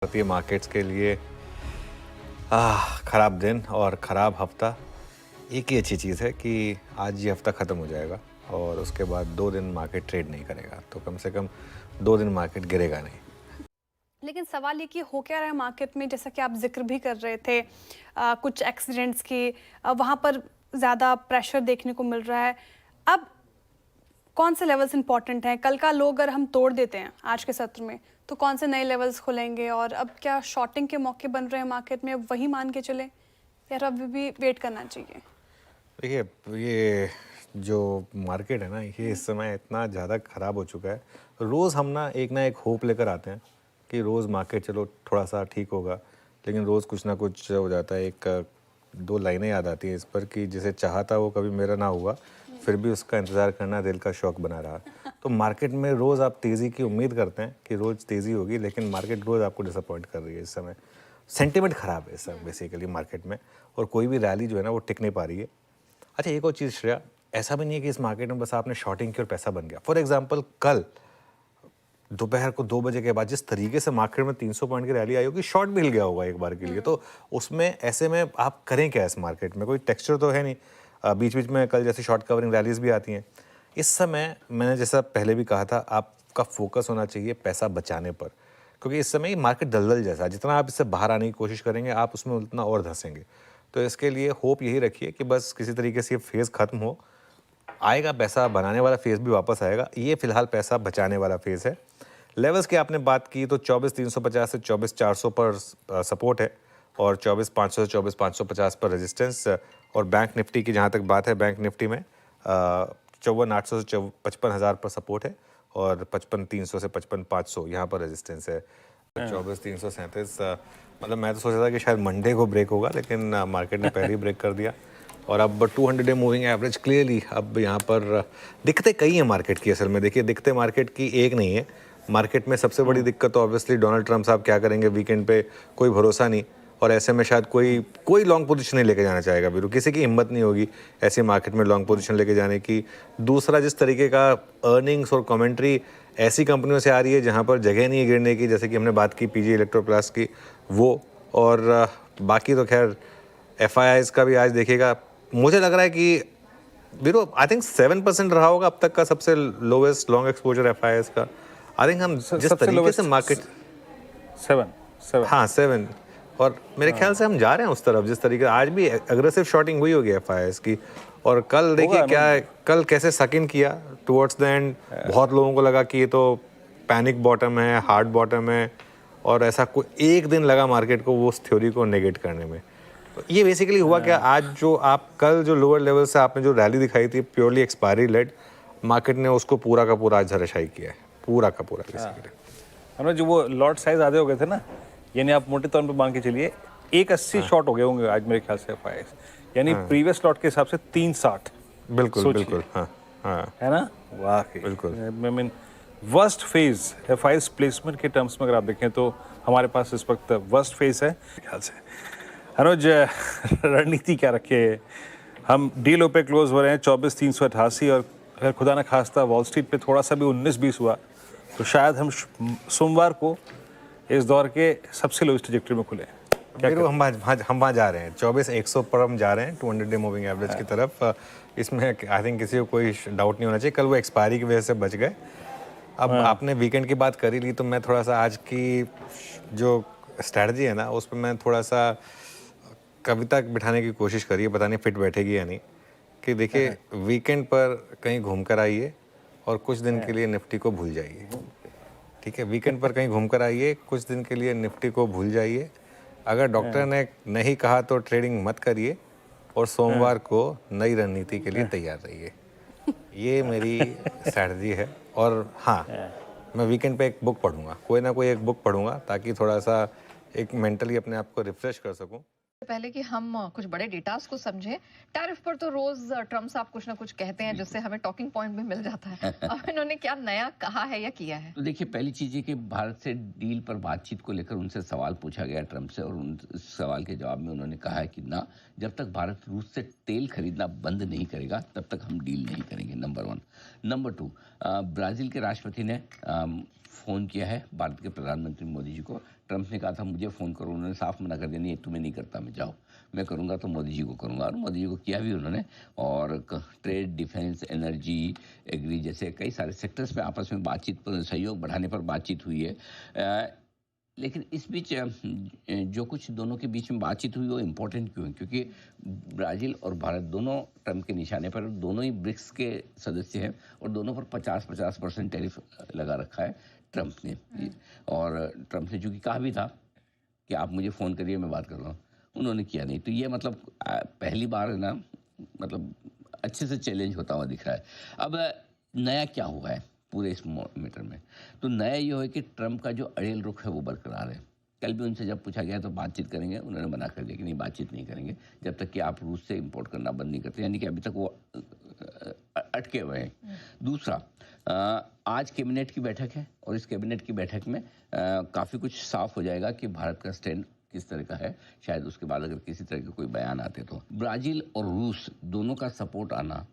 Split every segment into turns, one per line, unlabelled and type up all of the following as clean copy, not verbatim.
भारतीय मार्केट्स के लिए ख़राब दिन और ख़राब हफ्ता। एक ही अच्छी चीज़ है कि आज ये हफ्ता ख़त्म हो जाएगा और उसके बाद 2 दिन मार्केट ट्रेड नहीं करेगा, तो कम से कम 2 दिन मार्केट गिरेगा नहीं।
लेकिन सवाल ये कि हो क्या रहा है मार्केट में, जैसा कि आप जिक्र भी कर रहे थे कुछ एक्सीडेंट्स की, वहाँ पर ज़्यादा प्रेशर देखने को मिल रहा है। अब कौन से लेवल्स इंपॉर्टेंट हैं? कल का लो अगर हम तोड़ देते हैं आज के सत्र में, तो कौन से नए लेवल्स खुलेंगे? और अब क्या शॉर्टिंग के मौके बन रहे हैं मार्केट में, वही मान के चलें या अभी भी वेट करना चाहिए?
देखिए, ये जो मार्केट है ना, ये इस समय इतना ज़्यादा ख़राब हो चुका है। रोज़ हम ना एक होप लेकर आते हैं कि रोज़ मार्केट चलो थोड़ा सा ठीक होगा, लेकिन रोज़ कुछ ना कुछ हो जाता है। एक 2 लाइनें याद आती हैं इस पर कि जिसे चाहा था वो कभी मेरा ना हुआ, फिर भी उसका इंतज़ार करना दिल का शौक बना रहा। तो मार्केट में रोज़ आप तेज़ी की उम्मीद करते हैं कि रोज़ तेज़ी होगी, लेकिन मार्केट रोज़ आपको डिसअपॉइंट कर रही है इस समय। सेंटिमेंट ख़राब है इस समय बेसिकली मार्केट में, और कोई भी रैली जो है ना वो टिक नहीं पा रही है। अच्छा, एक और चीज़ श्रेया, ऐसा भी नहीं है कि इस मार्केट में बस आपने शॉर्टिंग की और पैसा बन गया। फॉर एग्जांपल, कल दोपहर को 2 बजे के बाद जिस तरीके से मार्केट में 300 पॉइंट की रैली आई होगी, शॉर्ट भी हिल गया होगा एक बार के लिए। तो उसमें ऐसे में आप करें क्या? इस मार्केट में कोई टेक्सचर तो है नहीं। बीच बीच में कल जैसे शॉर्ट कवरिंग रैलीज भी आती हैं। इस समय मैंने जैसा पहले भी कहा था, आपका फोकस होना चाहिए पैसा बचाने पर, क्योंकि इस समय मार्केट दलदल जैसा है। जितना आप इससे बाहर आने की कोशिश करेंगे, आप उसमें उतना और धंसेंगे। तो इसके लिए होप यही रखिए कि बस किसी तरीके से ये फेज़ ख़त्म हो, आएगा पैसा बनाने वाला फेज़ भी वापस आएगा। ये फिलहाल पैसा बचाने वाला फेज़ है। लेवल्स की आपने बात की तो 24,350 से 24,400 पर सपोर्ट है, और 24,500 से 24,550 पर रेजिस्टेंस। और बैंक निफ्टी की जहाँ तक बात है, बैंक निफ्टी में 54,800 से 55,000 पर सपोर्ट है, और 55,300 से 55,500 यहाँ पर रेजिस्टेंस है। 24,337 मतलब मैं तो सोच रहा था कि शायद मंडे को ब्रेक होगा, लेकिन मार्केट ने पहले ही ब्रेक कर दिया। और अब 200 डे मूविंग एवरेज क्लियरली अब यहाँ पर दिक्कतें कई हैं मार्केट की। असल में देखिए, दिक्कतें मार्केट की एक नहीं है। मार्केट में सबसे बड़ी दिक्कत तो ऑब्वियसली डोनाल्ड ट्रंप साहब क्या करेंगे वीकेंड पे, कोई भरोसा नहीं। और ऐसे में शायद कोई लॉन्ग पोजीशन नहीं लेके जाना चाहेगा, बिल्कुल किसी की हिम्मत नहीं होगी ऐसी मार्केट में लॉन्ग पोजीशन लेके जाने की। दूसरा, जिस तरीके का अर्निंग्स और कमेंट्री ऐसी कंपनियों से आ रही है जहाँ पर जगह नहीं है गिरने की, जैसे कि हमने बात की पीजी इलेक्ट्रोप्लास्ट की, वो। और बाकी तो खैर एफआईआईज का भी आज देखिएगा, मुझे लग रहा है कि आई थिंक 7% रहा होगा अब तक का सबसे लोवेस्ट लॉन्ग एक्सपोजर एफआईआईज का। आई थिंक हम जिस तरीके से मार्केट
7
हाँ 7, और मेरे ख्याल से हम जा रहे हैं उस तरफ जिस तरीके आज भी एग्रेसिव शॉर्टिंग हुई होगी एफआईआईज की। और कल देखिए क्या है, कल कैसे सक इन किया टुवर्ड्स द एंड। बहुत लोगों को लगा कि ये तो पैनिक बॉटम है, हार्ड बॉटम है, और ऐसा कोई एक दिन लगा मार्केट को वो उस थ्योरी को नेगेट करने में। तो ये बेसिकली हुआ क्या, आज जो आप कल जो लोअर लेवल से आपने जो रैली दिखाई थी प्योरली एक्सपायरी लेड, मार्केट ने उसको पूरा का पूरा आज धराशायी किया है, पूरा का पूरा बेसिकली।
हमने जो वो लॉट साइज आधे हो गए थे ना, यानी आप मोटे तौर पे मान के चलिए 180 शॉर्ट हो गए होंगे आज मेरे ख्याल से एफआईआईज, यानी प्रीवियस लॉट के हिसाब से 360।
बिल्कुल बिल्कुल, हाँ हाँ,
है ना, वाकई
बिल्कुल।
I mean worst phase FIIs placement के टर्म्स में अगर आप देखें तो हमारे पास इस वक्त वर्स्ट फेज है ख्याल से। अनुज, रणनीति क्या रखे? हम डील पे क्लोज हो रहे हैं 24,388, और अगर खुदा न खास्ता वॉल स्ट्रीट पे थोड़ा सा भी 19-20 हुआ तो शायद हम सोमवार को इस दौर के सबसे लोएस्ट ट्रैजेक्टरी में खुले।
हम वहाँ जा रहे हैं 24,100 पर हम जा रहे हैं 200 डे मूविंग एवरेज की तरफ। इसमें आई थिंक किसी को कोई डाउट नहीं होना चाहिए। कल वो एक्सपायरी की वजह से बच गए। अब आपने वीकेंड की बात करी ली, तो मैं थोड़ा सा आज की जो स्ट्रैटेजी है ना उस पर मैं थोड़ा सा कविता बिठाने की कोशिश करी है, पता नहीं फिट बैठेगी या नहीं। कि देखिए, वीकेंड पर कहीं घूम कर आइए और कुछ दिन के लिए निफ्टी को भूल जाइए। ठीक है, वीकेंड पर कहीं घूम कर आइए, कुछ दिन के लिए निफ्टी को भूल जाइए। अगर डॉक्टर ने नहीं कहा तो ट्रेडिंग मत करिए, और सोमवार को नई रणनीति के लिए तैयार रहिए। ये मेरी स्ट्रैटेजी है। और हाँ, मैं वीकेंड पे एक बुक पढ़ूंगा, कोई ना कोई एक बुक पढ़ूंगा, ताकि थोड़ा सा एक मेंटली अपने आप को रिफ्रेश कर सकूं।
पहले कि हम कुछ बड़े डेटास को समझें, टैरिफ पर तो रोज ट्रम्प साहब कुछ ना कुछ कहते हैं जिससे हमें टॉकिंग पॉइंट भी मिल जाता है। अब इन्होंने क्या नया कहा है या किया है?
तो देखिए, पहली चीज़ है कि भारत से डील पर बातचीत को लेकर उनसे सवाल पूछा गया ट्रम्प से, और उन सवाल के जवाब में उन्होंने कहा है कि ना, जब तक भारत रूस से तेल खरीदना बंद नहीं करेगा तब तक हम डील नहीं करेंगे, नंबर 1। नंबर 2, ब्राज़ील के राष्ट्रपति ने फ़ोन किया है भारत के प्रधानमंत्री मोदी जी को, ट्रंप ने कहा था मुझे फ़ोन करो, उन्होंने साफ मना कर दिया, नहीं तुम्हें नहीं करता मैं, जाओ, मैं करूँगा तो मोदी जी को करूँगा, और मोदी जी को किया भी उन्होंने। और ट्रेड, डिफेंस, एनर्जी, एग्री जैसे कई सारे सेक्टर्स पे आपस में बातचीत पर, सहयोग बढ़ाने पर बातचीत हुई है। लेकिन इस बीच जो कुछ दोनों के बीच में बातचीत हुई वो इम्पोर्टेंट क्यों है? क्योंकि ब्राज़ील और भारत दोनों ट्रंप के निशाने पर, दोनों ही ब्रिक्स के सदस्य हैं और दोनों पर 50% टैरिफ लगा रखा है ट्रंप ने। और ट्रंप ने चूँकि कहा भी था कि आप मुझे फ़ोन करिए मैं बात कर रहा हूँ, उन्होंने किया नहीं। तो ये मतलब पहली बार है ना, मतलब अच्छे से चैलेंज होता हुआ दिख रहा है। अब नया क्या हुआ है पूरे इस मैटर में? तो नया ये है कि ट्रंप का जो अड़ियल रुख है वो बरकरार है। कल भी उनसे जब पूछा गया तो बातचीत करेंगे, उन्होंने मना कर दिया कि नहीं बातचीत नहीं करेंगे जब तक कि आप रूस से इंपोर्ट करना बंद नहीं करते, यानी कि अभी तक वो अटके हुए हैं। दूसरा, आज कैबिनेट की बैठक है और इस कैबिनेट की बैठक में काफ़ी कुछ साफ हो जाएगा कि भारत का स्टैंड किस तरह का है। शायद उसके बाद अगर किसी तरह के कोई बयान आते तो ब्राज़ील और रूस दोनों का सपोर्ट आना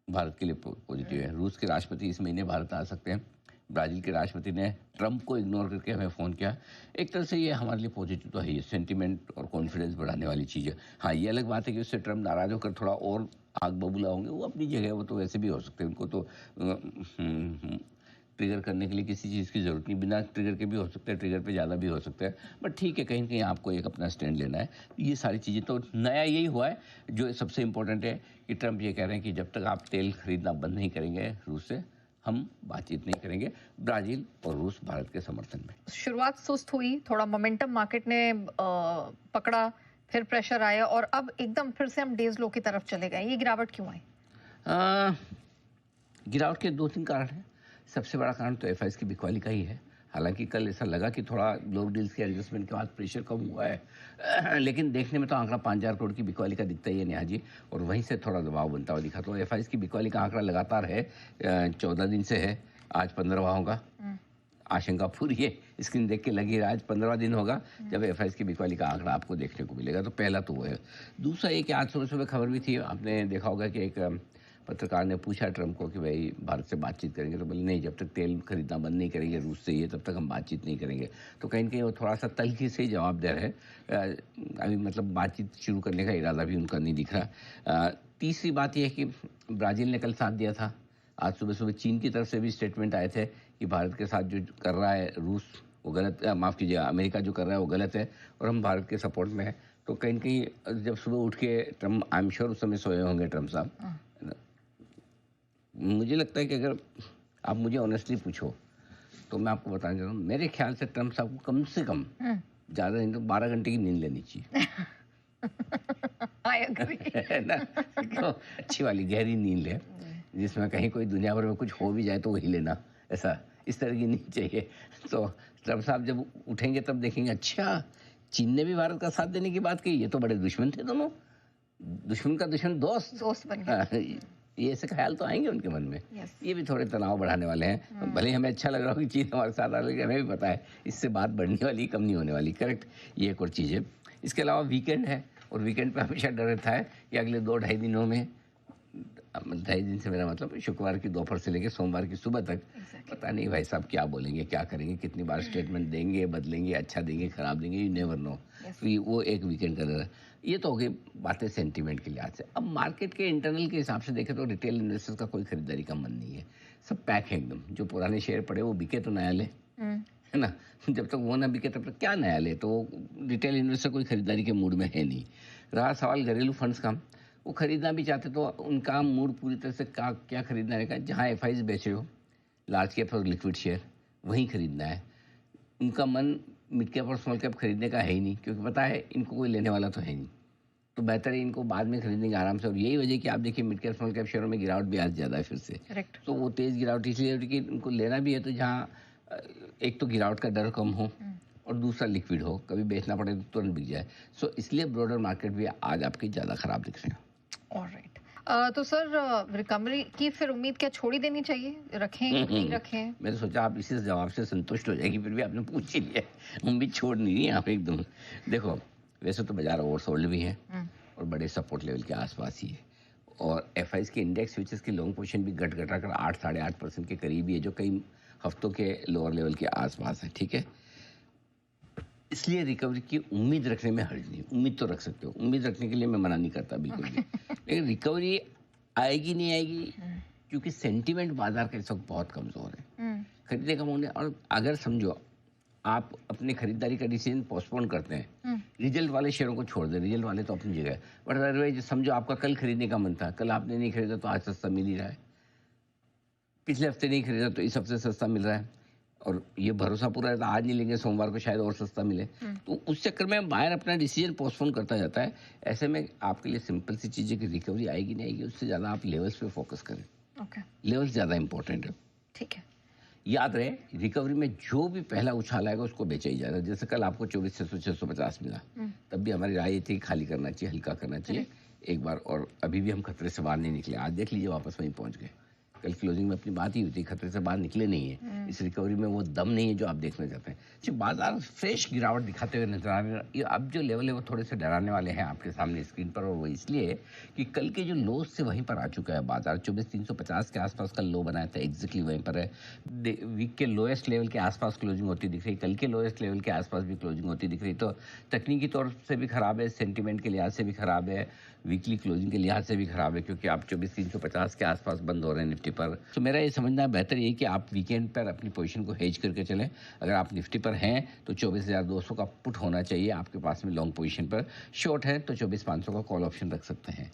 भारत के लिए पॉजिटिव है। रूस के राष्ट्रपति इस महीने भारत आ सकते हैं। ब्राज़ील के राष्ट्रपति ने ट्रंप को इग्नोर करके हमें फ़ोन किया। एक तरह से ये हमारे लिए पॉजिटिव तो है, ये सेंटिमेंट और कॉन्फिडेंस बढ़ाने वाली चीज़ है। हाँ, ये अलग बात है कि उससे ट्रंप नाराज़ होकर थोड़ा और आग बबूला होंगे, वो अपनी जगह, वो तो वैसे भी हो सकते हैं। उनको तो ट्रिगर करने के लिए किसी चीज़ की ज़रूरत नहीं, बिना ट्रिगर के भी हो सकते हैं, ट्रिगर पे ज़्यादा भी हो सकते हैं। बट ठीक है, कहीं ना कहीं आपको एक अपना स्टैंड लेना है। ये सारी चीज़ें तो नया यही हुआ है। जो सबसे इम्पोर्टेंट है कि ट्रंप ये कह रहे हैं कि जब तक आप तेल खरीदना बंद नहीं करेंगे रूस से, हम बातचीत नहीं करेंगे। ब्राज़ील और रूस भारत के समर्थन में।
शुरुआत सुस्त हुई, थोड़ा मोमेंटम मार्केट ने पकड़ा, फिर प्रेशर आया और अब एकदम फिर से हम डेज लो की तरफ चले गए। ये गिरावट क्यों आई?
गिरावट के 2-3 कारण हैं। सबसे बड़ा कारण तो एफआईएस की बिकवाली का ही है। हालांकि कल ऐसा लगा कि थोड़ा ग्लोबल डील्स के एडजस्टमेंट के बाद प्रेशर कम हुआ है, लेकिन देखने में तो आंकड़ा 5,000 करोड़ की बिकवाली का दिखता ही है नेहा जी, और वहीं से थोड़ा दबाव बनता हुआ दिखा। तो एफआईएस की बिकवाली का आंकड़ा लगातार है, 14 दिन से है, आज 15वां होगा। आशंका पूरी है, स्क्रीन देख के लगी रहा, आज 15वां दिन होगा जब एफआईएस की बिकवाली का आंकड़ा आपको देखने को मिलेगा। तो पहला तो वो है। दूसरा ये कि आज सुबह सुबह खबर भी थी, आपने देखा होगा कि एक पत्रकार ने पूछा ट्रंप को कि भाई भारत से बातचीत करेंगे, तो बोले नहीं, जब तक तेल खरीदना बंद नहीं करेंगे रूस से ये, तब तक हम बातचीत नहीं करेंगे। तो कहीं ना कहीं वो थोड़ा सा तल्खी से ही जवाब दे रहे हैं। अभी मतलब बातचीत शुरू करने का इरादा भी उनका नहीं दिख रहा। तीसरी बात यह है कि ब्राज़ील ने कल साथ दिया था। आज सुबह सुबह चीन की तरफ से भी स्टेटमेंट आए थे कि भारत के साथ जो कर रहा है रूस वो गलत, माफ़ कीजिए, अमेरिका जो कर रहा है वो गलत है और हम भारत के सपोर्ट में है। तो कहीं ना कहीं जब सुबह उठ के ट्रंप, आई एम श्योर उस समय सोए होंगे ट्रंप साहब। मुझे लगता है कि अगर आप मुझे ऑनेस्टली पूछो तो मैं आपको बताना चाहता हूँ, मेरे ख्याल से ट्रंप साहब को कम से कम ज़्यादा नहीं तो 12 घंटे की नींद लेनी चाहिए।
I agree.
है ना, क्यों? अच्छी वाली गहरी नींद ले, जिसमें कहीं कोई दुनिया भर में कुछ हो भी जाए तो वही लेना, ऐसा इस तरह की नींद चाहिए। तो ट्रंप साहब जब उठेंगे तब देखेंगे, अच्छा चीन ने भी भारत का साथ देने की बात कही, ये तो बड़े दुश्मन थे दोनों, दुश्मन का दुश्मन दोस्त
बन गया।
ये ऐसे ख्याल तो आएंगे उनके मन में।
Yes.
ये भी थोड़े तनाव बढ़ाने वाले हैं। भले ही हमें अच्छा लग रहा हो कि चीन हमारे साथ आ रही है, हमें भी पता है इससे बात बढ़ने वाली, कम नहीं होने वाली। करेक्ट, ये एक और चीज़ है। इसके अलावा वीकेंड है और वीकेंड पे हमेशा डर रहता है कि अगले 2-2.5 दिनों में, 2.5 दिन से मेरा मतलब शुक्रवार की दोपहर से लेकर सोमवार की सुबह तक, पता नहीं भाई साहब क्या बोलेंगे, क्या करेंगे, कितनी बार स्टेटमेंट देंगे, बदलेंगे, अच्छा देंगे, खराब देंगे, यू नेवर नो। तो वो एक वीकेंड का डर है। ये तो हो गई बातें सेंटीमेंट के लिहाज से। अब मार्केट के इंटरनल के हिसाब से देखें तो रिटेल इन्वेस्टर्स का कोई खरीदारी का मन नहीं है, सब पैक है एकदम। जो पुराने शेयर पड़े वो बिके तो नया ले, है ना, जब तक वो ना बिके तब तक क्या नया ले। तो रिटेल इन्वेस्टर कोई खरीदारी के मूड में है नहीं। रहा सवाल घरेलू फंड्स का, वो खरीदना भी चाहते तो उनका मूड पूरी तरह से क्या खरीदना रहेगा, जहाँ एफआईज बेचे हो, लार्ज कैप और लिक्विड शेयर, वहीं खरीदना है। उनका मन मिड कैप और स्मॉल कैप खरीदने का है ही नहीं, क्योंकि पता है इनको कोई लेने वाला तो है नहीं, तो बेहतर है इनको बाद में खरीदेंगे आराम से। और यही वजह कि आप देखिए मिड कैप स्मॉल कैप शेयरों में गिरावट भी आज ज़्यादा है फिर से।
Correct.
तो वो तेज़ गिरावट इसलिए है कि उनको लेना भी है तो जहाँ एक तो गिरावट का डर कम हो और दूसरा लिक्विड हो, कभी बेचना पड़े तो तुरंत बिक जाए। सो इसलिए ब्रॉडर मार्केट भी आज आपकी ज़्यादा ख़राब दिख रहे हैं।
ऑलराइट, तो सर रिकवरी की फिर उम्मीद क्या छोड़ ही देनी चाहिए, रखें नहीं रखें?
मैंने सोचा आप इसी जवाब से संतुष्ट हो जाएगी, फिर भी आपने पूछ ही लिया। उम्मीद छोड़ नहीं रही आप एकदम। देखो वैसे तो बाजार ओवरसोल्ड भी है और बड़े सपोर्ट लेवल के आसपास ही है, और एफआईज के इंडेक्स फ्यूचर्स की लॉन्ग पोजीशन भी घट कर 8-8.5% के करीब ही है, जो कई हफ्तों के लोअर लेवल के आसपास है। ठीक है, इसलिए रिकवरी की उम्मीद रखने में हर्ज नहीं। उम्मीद तो रख सकते हो, उम्मीद रखने के लिए मैं मना नहीं करता बिल्कुल भी। लेकिन रिकवरी आएगी नहीं आएगी, क्योंकि सेंटीमेंट बाजार का इस वक्त बहुत कमज़ोर है। खरीदने का होने, और अगर समझो आप अपनी खरीदारी का डिसीजन पोस्टपोन करते हैं, रिजल्ट वाले शेयरों को छोड़ दें, रिजल्ट वाले तो अपनी जगह है, बट अदरवाइज समझो आपका कल खरीदने का मन था, कल आपने नहीं खरीदा तो आज सस्ता मिल ही रहा है, पिछले हफ्ते नहीं खरीदा तो इस हफ्ते सस्ता मिल रहा है, और ये भरोसा पूरा रहता आज नहीं लेंगे सोमवार को शायद और सस्ता मिले। तो उस चक्कर में बायर अपना डिसीजन पोस्टपोन करता जाता है। ऐसे में आपके लिए सिंपल सी चीज़ है कि रिकवरी आएगी नहीं आएगी, उससे ज़्यादा आप लेवल्स पे फोकस करें।
ओके,
लेवल्स ज़्यादा इंपॉर्टेंट है।
ठीक है।
याद रहे, रिकवरी में जो भी पहला उछाल आएगा उसको बेचा ही जाएगा। जैसे कल आपको 24,650 मिला, तब भी हमारी राय ये थी खाली करना चाहिए, हल्का करना चाहिए एक बार, और अभी भी हम खतरे से बाहर नहीं निकले। आज देख लीजिए वापस वहीं पहुंच गए। कल क्लोजिंग में अपनी बात ही हुई थी, खतरे से बाहर निकले नहीं है। इस रिकवरी में वो दम नहीं है जो आप देखना चाहते हैं। जी, बाजार फ्रेश गिरावट दिखाते हुए नजर आ रहे हैं। ये अब जो लेवल है वो थोड़े से डराने वाले हैं आपके सामने स्क्रीन पर, और वो इसलिए कि कल के जो लोज से वहीं पर आ चुका है बाजार। 24,350 के आसपास कल लो बनाया था, एग्जैक्टली वहीं पर है। वीक के लोएस्ट लेवल के आसपास क्लोजिंग होती दिख रही, कल के लोएस्ट लेवल के आसपास भी क्लोजिंग होती दिख रही। तो तकनीकी तौर से भी खराब है, सेंटीमेंट के लिहाज से भी खराब है, वीकली क्लोजिंग के लिहाज से भी खराब है, क्योंकि आप 24,350 के आसपास बंद हो रहे हैं निफ्टी पर। तो मेरा ये समझना बेहतर ये कि आप वीकेंड पर अपनी पोजीशन को हेज करके चलें। अगर आप निफ्टी पर हैं तो 24,200 का पुट होना चाहिए आपके पास में लॉन्ग पोजीशन पर, शॉर्ट है तो 24,500 का कॉल ऑप्शन रख सकते हैं।